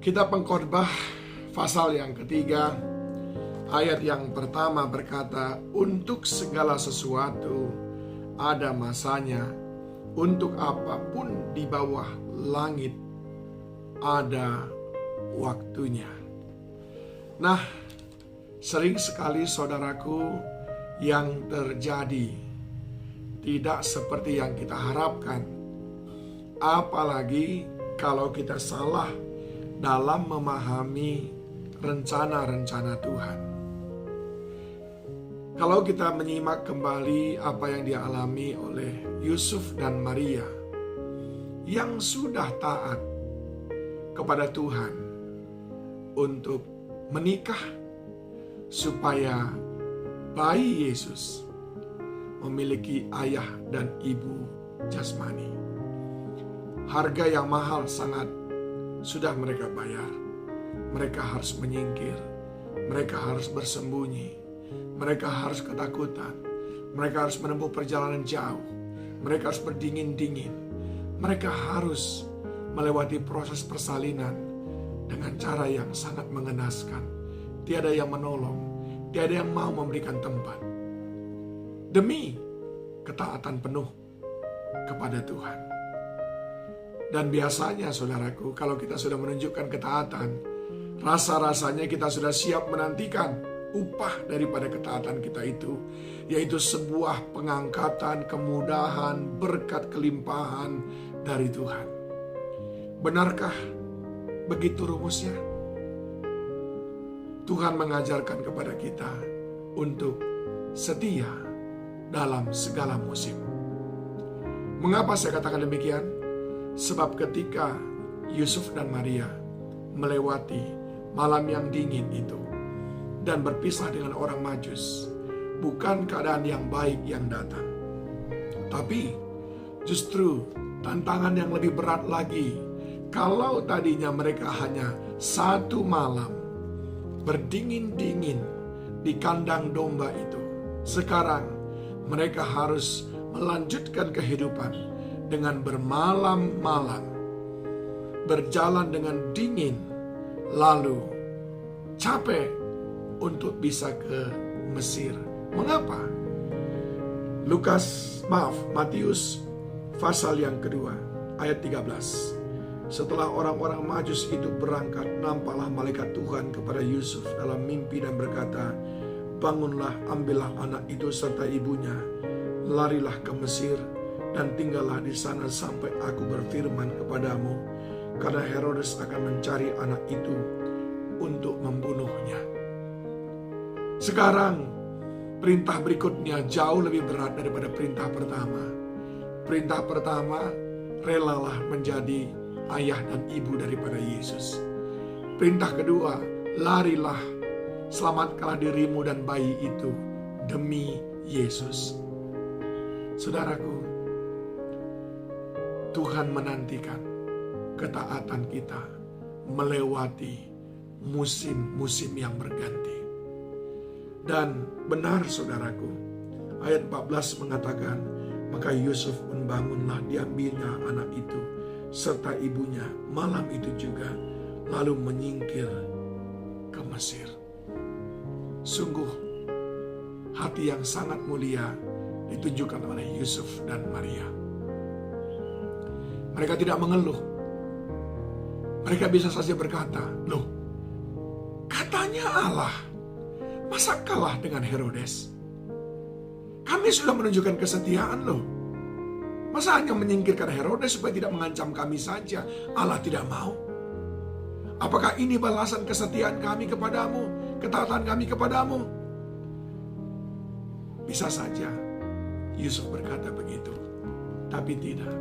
Kitab Pengkhotbah pasal yang ketiga, ayat yang pertama berkata, untuk segala sesuatu ada masanya, untuk apapun di bawah langit ada waktunya. Nah, sering sekali saudaraku yang terjadi tidak seperti yang kita harapkan. Apalagi kalau kita salah dalam memahami rencana-rencana Tuhan. Kalau kita menyimak kembali apa yang dialami oleh Yusuf dan Maria yang sudah taat kepada Tuhan untuk menikah supaya bayi Yesus memiliki ayah dan ibu jasmani. Harga yang mahal sangat sudah mereka bayar. Mereka harus menyingkir, mereka harus bersembunyi, mereka harus ketakutan, mereka harus menempuh perjalanan jauh, mereka harus berdingin-dingin, mereka harus melewati proses persalinan dengan cara yang sangat mengenaskan. Tiada yang menolong, tiada yang mau memberikan tempat, demi ketaatan penuh kepada Tuhan. Dan biasanya saudaraku, kalau kita sudah menunjukkan ketaatan, rasa-rasanya kita sudah siap menantikan upah daripada ketaatan kita itu, yaitu sebuah pengangkatan, kemudahan, berkat, kelimpahan dari Tuhan. Benarkah begitu rumusnya? Tuhan mengajarkan kepada kita untuk setia dalam segala musim. Mengapa saya katakan demikian? Sebab ketika Yusuf dan Maria melewati malam yang dingin itu dan berpisah dengan orang Majus, bukan keadaan yang baik yang datang, tapi justru tantangan yang lebih berat lagi. Kalau tadinya mereka hanya satu malam berdingin-dingin di kandang domba itu, sekarang mereka harus melanjutkan kehidupan dengan bermalam-malam, berjalan dengan dingin, lalu capek untuk bisa ke Mesir. Mengapa? Matius pasal yang kedua ayat 13. Setelah orang-orang Majus itu berangkat, nampaklah malaikat Tuhan kepada Yusuf dalam mimpi dan berkata, bangunlah, ambillah anak itu serta ibunya, larilah ke Mesir, dan tinggallah di sana sampai aku berfirman kepadamu, karena Herodes akan mencari anak itu untuk membunuhnya. Sekarang perintah berikutnya jauh lebih berat daripada perintah pertama. Perintah pertama, relalah menjadi ayah dan ibu daripada Yesus. Perintah kedua, larilah, selamatkanlah dirimu dan bayi itu demi Yesus. Saudaraku, Tuhan menantikan ketaatan kita melewati musim-musim yang berganti. Dan benar saudaraku, ayat 14 mengatakan, maka Yusuf pun bangunlah, diambilnya anak itu serta ibunya malam itu juga, lalu menyingkir ke Mesir. Sungguh hati yang sangat mulia ditunjukkan oleh Yusuf dan Maria. Mereka tidak mengeluh. Mereka bisa saja berkata, loh, katanya Allah, masa kalah dengan Herodes? Kami sudah menunjukkan kesetiaan loh. Masa hanya menyingkirkan Herodes supaya tidak mengancam kami saja? Allah tidak mau. Apakah ini balasan kesetiaan kami kepadamu, ketaatan kami kepadamu? Bisa saja Yusuf berkata begitu, tapi tidak.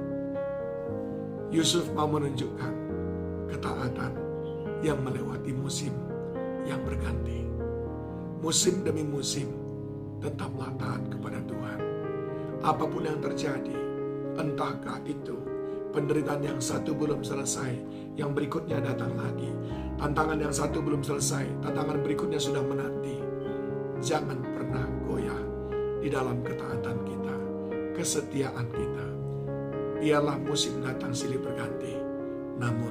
Yusuf mau menunjukkan ketaatan yang melewati musim yang berganti. Musim demi musim, tetaplah taat kepada Tuhan. Apapun yang terjadi, entahkah itu penderitaan yang satu belum selesai, yang berikutnya datang lagi. Tantangan yang satu belum selesai, tantangan berikutnya sudah menanti. Jangan pernah goyah di dalam ketaatan kita, kesetiaan kita. Biarlah musim datang silih berganti, namun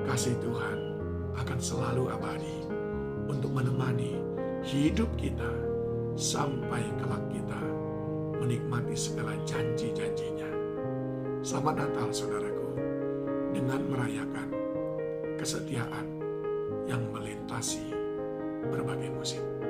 kasih Tuhan akan selalu abadi untuk menemani hidup kita sampai kelak kita menikmati segala janji-janjinya. Selamat Natal saudaraku, dengan merayakan kesetiaan yang melintasi berbagai musim.